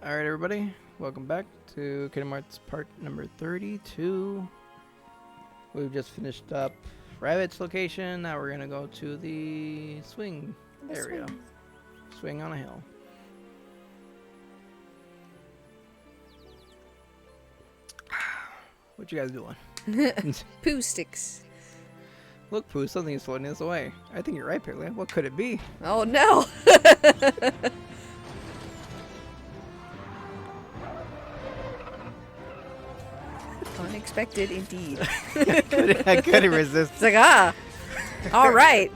Alright, everybody. Welcome back to Kingdom Hearts part number 32. We've just finished up Rabbit's location. Now we're going to go to the swing area. Swing on a hill. What you guys doing? Poo sticks. Look, Pooh, something is floating this away. I think you're right, Piglet. What could it be? Oh no! Unexpected indeed. I couldn't resist. It's like, all right.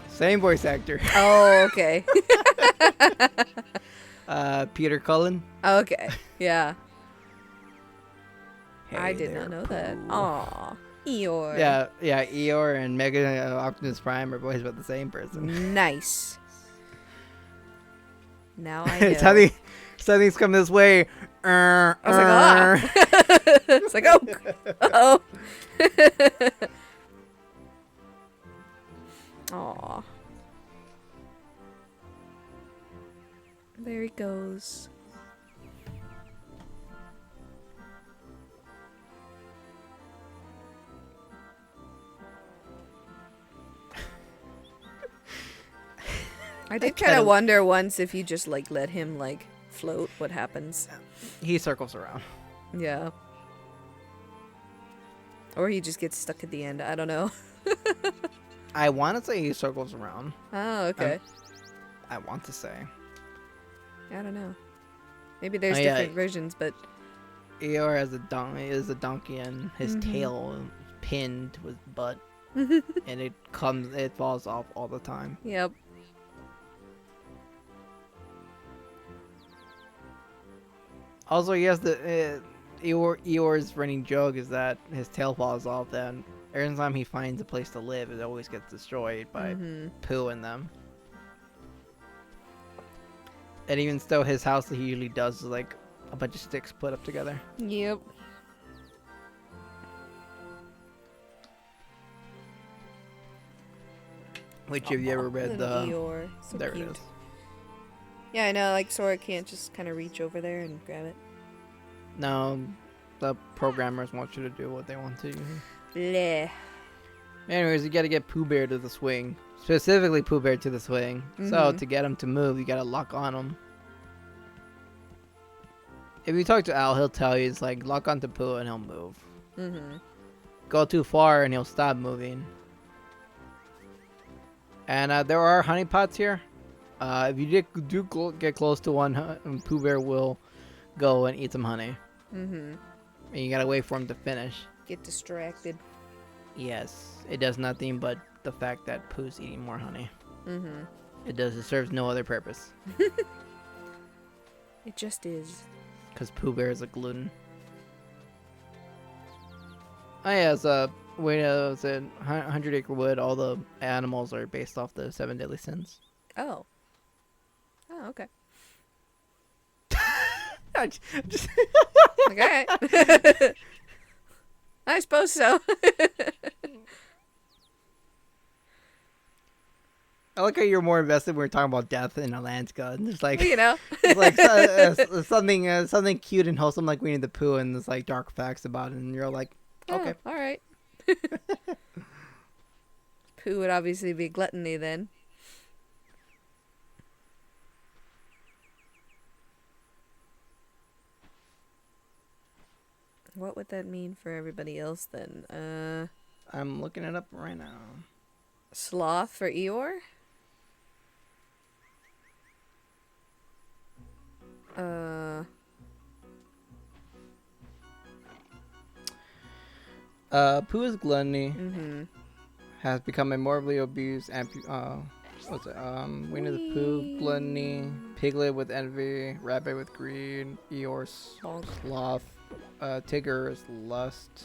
Same voice actor. Oh, okay. Peter Cullen. Okay, yeah. Hey I did there, not know that. Pooh. Aw, Eeyore. Yeah, Eeyore and Mega Optimus Prime are boys about the same person. Nice. Now I know. Something's come this way. I was like, it's like, oh. Aw. There he goes. I did kind of wonder once if you just like let him like float, what happens? He circles around. Yeah. Or he just gets stuck at the end. I don't know. I want to say he circles around. Oh, okay. I want to say. I don't know. Maybe there's Oh, yeah. different versions, but Eeyore has a donkey and his tail is pinned to his butt. And it falls off all the time. yep. Also, yes, Eeyore's running joke is that his tail falls off. Then every time he finds a place to live, it always gets destroyed by Pooh and them. And even still, his house that he usually does is like a bunch of sticks put up together. Yep. Which, have you ever read Little the? Eeyore. So There cute. it is. Yeah, I know. Like Sora can't just kind of reach over there and grab it. No, the programmers want you to do what they want to. Bleh. Anyways, you gotta get Pooh Bear to the swing. Specifically, Pooh Bear to the swing. So, to get him to move, you gotta lock on him. If you talk to Al, he'll tell you, it's like, lock onto Pooh and he'll move. Go too far and he'll stop moving. And there are honey pots here. If you get close to one, Pooh Bear will go and eat some honey. And you gotta wait for him to finish. Get distracted. Yes, it does nothing but the fact that Pooh's eating more honey. It serves no other purpose. It just is. Because Pooh Bear is a gluten. Oh yeah, it's a it's a 100 Acre Wood. All the animals are based off the 7 Deadly Sins. Oh. Oh, okay. Just Okay. I suppose so. I like how you're more invested when we're talking about death in Alaska. And there's like, You know. it's like something cute and wholesome like Winnie the Pooh, and there's like dark facts about it, and you're like, okay. Oh, all right. Pooh would obviously be gluttony then. What would that mean for everybody else then? I'm looking it up right now. Sloth for Eeyore? Pooh's gluttony has become a morbidly obese what's it? Winnie the Pooh, gluttony, Piglet with envy, Rabbit with greed, Eeyore sloth, Tigger is lust,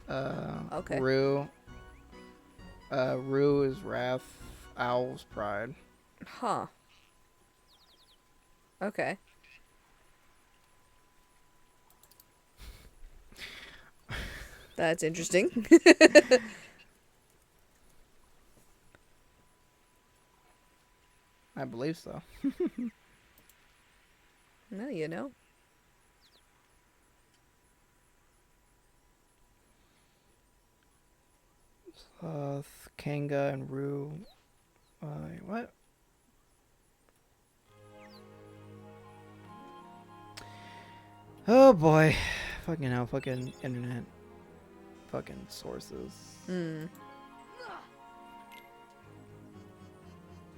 Okay. Roo is wrath, Owl's pride. Huh. Okay. That's interesting. I believe so. No, you know. Kanga and Rue. What? Oh boy. Fucking hell, fucking internet. Fucking sources. Mm.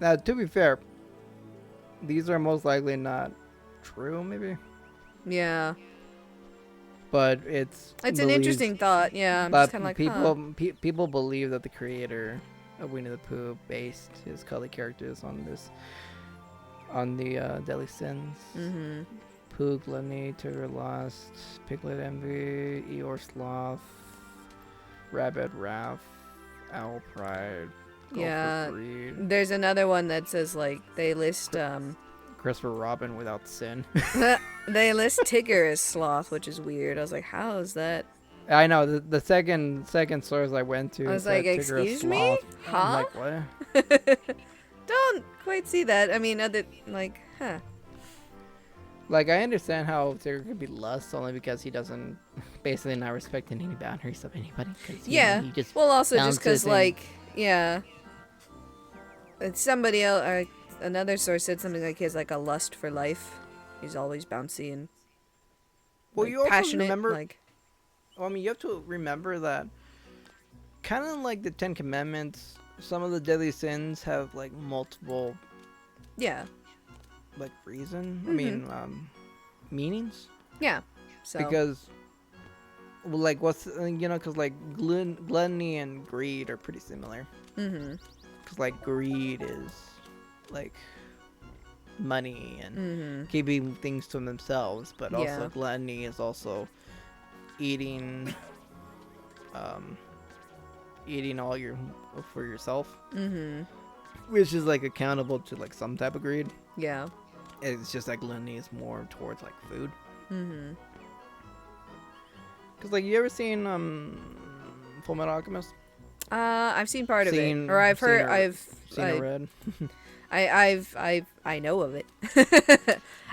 Now, to be fair, these are most likely not true, maybe. Yeah. But it's an believed- interesting thought. Yeah, I'm But just kind of like, people huh. people believe that the creator of Winnie the Pooh based his color characters on the Deadly Sins. Mm-hmm. Pooh, Gluttony, Tigger Lust, Piglet Envy, Eeyore Sloth, Rabbit Wrath, Owl Pride, Gopher Yeah. Greed, There's another one that says like they list Christopher Robin without sin. they list Tigger as sloth, which is weird. I was like, how is that? I know the second source I went to. I was said like, Tigger as excuse me? Sloth. Huh? I'm like, what? Don't quite see that. I mean, Like, I understand how Tigger could be lust only because he doesn't basically not respecting any boundaries of anybody. Yeah. He just Well, also just because, bounces in. like, yeah. It's somebody else, or another source said something like he has, like, a lust for life. He's always bouncy and Well, like, you also passionate. remember. Like, Well, I mean, you have to remember that kind of like the Ten Commandments, some of the deadly sins have like multiple yeah. like reason. I Mhm. mean, meanings. Yeah. So. Because, well, like, what's because like gluttony and greed are pretty similar. Mm-hmm. Because like greed is like money and Mm-hmm. keeping things to themselves, but also Yeah. gluttony is also eating eating all your for yourself, Mm-hmm. which is like accountable to like some type of greed. Yeah. It's just like gluttony is more towards like food. Mm-hmm. Cause like you ever seen Full Metal Alchemist? I've seen part of Seen- it, or I've seen heard, or- Seen or read? I know of it.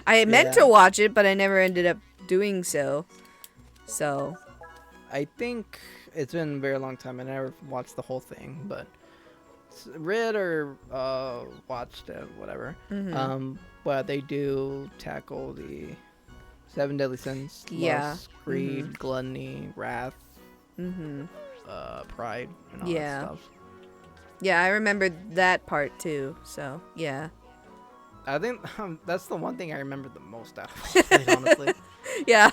I meant Yeah. to watch it, but I never ended up doing so. So. I think it's been a very long time. I never watched the whole thing, but read or watched it, whatever. Mhm. But they do tackle the 7 deadly sins: Yeah. lust, greed, gluttony, wrath, Mhm. pride, and all Yeah. that stuff. Yeah, I remember that part too. So yeah. I think that's the one thing I remember the most out of all of it, honestly. Yeah.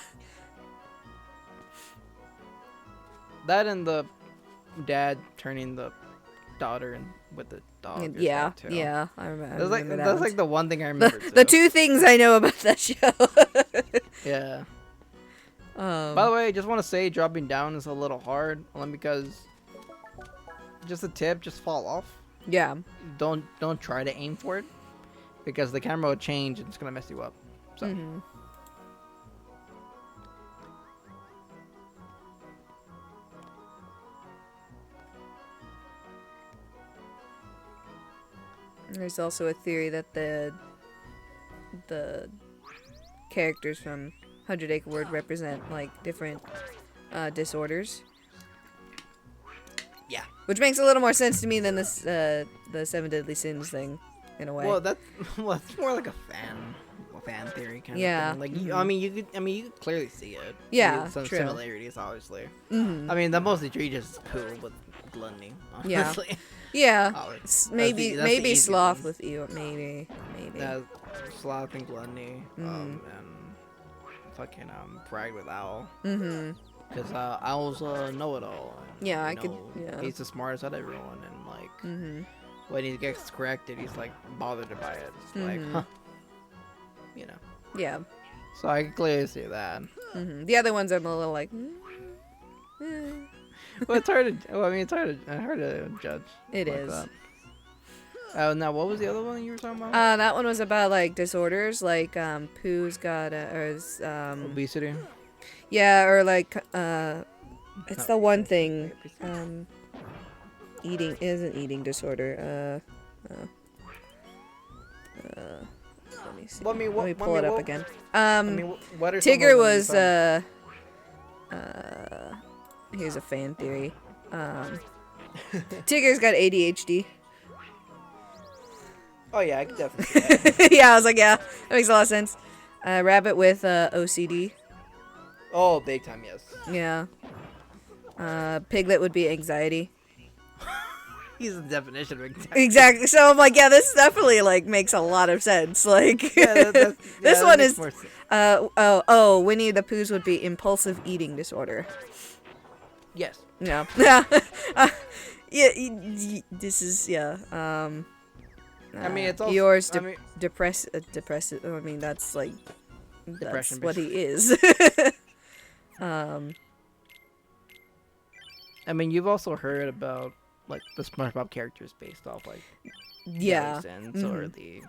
That and the dad turning the daughter in with the dog. Yeah. Too. Yeah. I remember. That's like that that's one. like the one thing I remember. the too. two things I know about that show. Yeah. By the way, I just want to say dropping down is a little hard, only because just a tip, just fall off. Yeah. Don't try to aim for it, because the camera will change and it's gonna mess you up. So. Mhm. There's also a theory that the characters from 100 Acre Wood represent like different disorders. Yeah. Which makes a little more sense to me than this the 7 Deadly Sins thing, in a way. Well, that's more like a fan theory kind Yeah. of thing. Like Mhm. you could clearly see it. Yeah, Some true. similarities, obviously. Mhm. I mean, the most egregious is Pooh with gluttony. Yeah. Honestly. Yeah. Oh, Maybe that's the maybe easy sloth one. with you. Maybe. That sloth and gluttony, Mhm. and fucking pride with Owl, Mhm. because Owl's a know-it-all. And, Yeah, you I could- know, yeah. He's the smartest out of everyone, and like Mhm. when he gets corrected, he's like bothered by it. It's like, Mhm. huh, you know. Yeah. So I can clearly see that. Mhm. The other ones I'm a little like. Well, it's hard to. Well, I mean, it's hard to judge. It like is. that. Now what was the other one you were talking about? That one was about like disorders, like Pooh's got Obesity. yeah, or like it's Not the one thing obesity. eating is an eating disorder. Let me see. Well, I mean, Let me pull it up again. What are some of Tigger them was you here's a fan theory. Tigger's got ADHD. Oh yeah, I could definitely see that. Yeah, I was like, yeah, that makes a lot of sense. Rabbit with OCD. Oh, big time, yes. Yeah. Piglet would be anxiety. He's the definition of anxiety. Exactly. So I'm like, yeah, this definitely like makes a lot of sense. Like, Yeah, this that one makes is. more sense. Winnie the Pooh's would be impulsive eating disorder. Yes. Yeah. Yeah. This is I mean, it's also yours. I mean, Depressive. I mean, that's like Depression, that's what he is. I mean, you've also heard about like the SpongeBob characters based off like Yeah. sins or the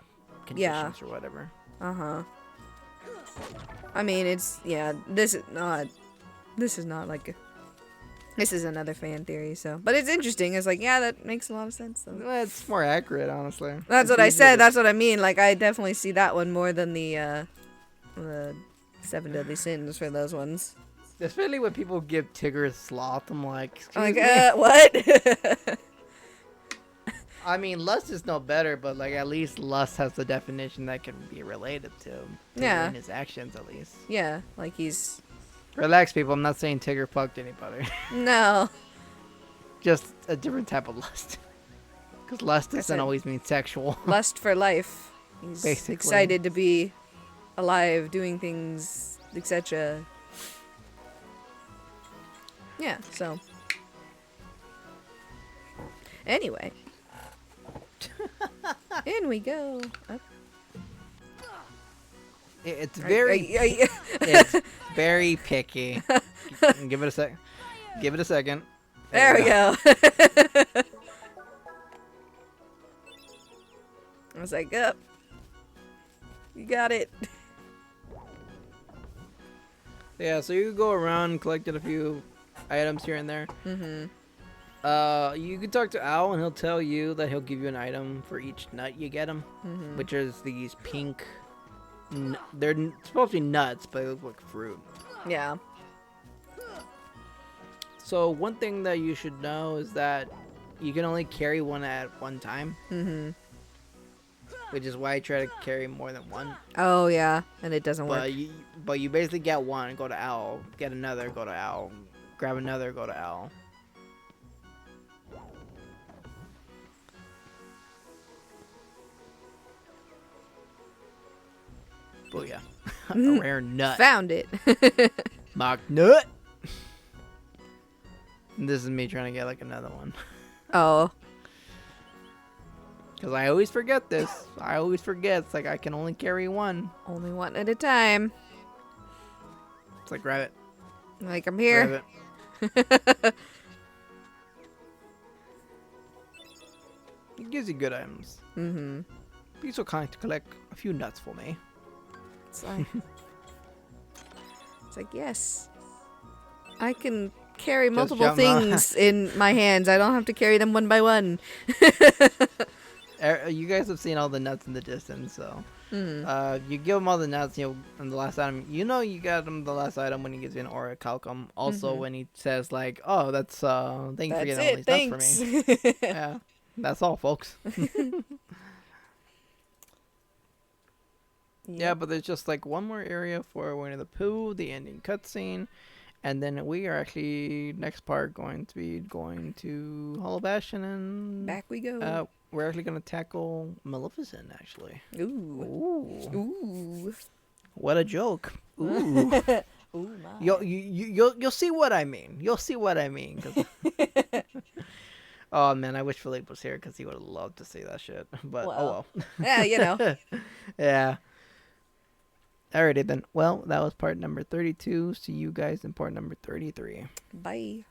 conditions Yeah. or whatever. I mean, it's This is not. This is not like. This is another fan theory. So, but it's interesting. It's like, yeah, that makes a lot of sense. So. Well, it's more accurate, honestly. That's It's what I easier said. to- That's what I mean. Like, I definitely see that one more than the 7 Deadly Sins for those ones. Especially when people give Tigger sloth. I'm like, I'm excuse like, me? what? I mean, lust is no better, but like at least lust has the definition that can be related to Tigger Yeah. and his actions at least. Yeah, like he's Relax, people. I'm not saying Tigger fucked anybody. no. Just a different type of lust. Because lust That's doesn't it. always mean sexual. Lust for life. He's Basically. excited to be alive, doing things, etc. Yeah, so. Anyway. In we go. Up. It's very, I- it's very picky. Give it a sec. Give it a second. there we go. I was like, up. You got it. Yeah, so you go around and collected a few items here and there. Mm-hmm. You can talk to Owl and he'll tell you that he'll give you an item for each nut you get him, Mm-hmm. which is these pink. They're supposed to be nuts, but they look like fruit. Yeah. So one thing that you should know is that you can only carry one at one time, Mm-hmm. which is why I try to carry more than one. Oh, yeah. And it doesn't work. But you basically get one, go to Owl, get another, go to Owl, grab another, go to Owl. Booyah. A rare nut. Found it. Mock nut. This is me trying to get like another one. Oh. Because I always forget this. I always forget. It's like I can only carry one. Only one at a time. It's like grab it. Like, I'm here. Grab it. It gives you good items. Mm-hmm. Be so kind to collect a few nuts for me. It's like, it's like, yes. I can carry multiple jump on. things in my hands. I don't have to carry them one by one. You guys have seen all the nuts in the distance, so Mm. you give him all the nuts. And the last item, you got him the last item when he gives you an aura calcum. Also, when he says like, "Oh, that's thank you for That's getting all it. these nuts Thanks. for me." Yeah, that's all, folks. Yeah, but there's just like one more area for Winnie the Pooh, the ending cutscene, and then we are actually next part going to be going to Hollow Bastion and Back we go. we're actually gonna tackle Maleficent actually. Ooh. Ooh, Ooh. what a joke! Ooh, Ooh, my. you'll see what I mean. You'll see what I mean. 'Cause oh man, I wish Philippe was here because he would have loved to see that shit. But Well. oh well. Yeah, you know. Yeah. Alrighty then. Well, that was part number 32. See you guys in part number 33. Bye.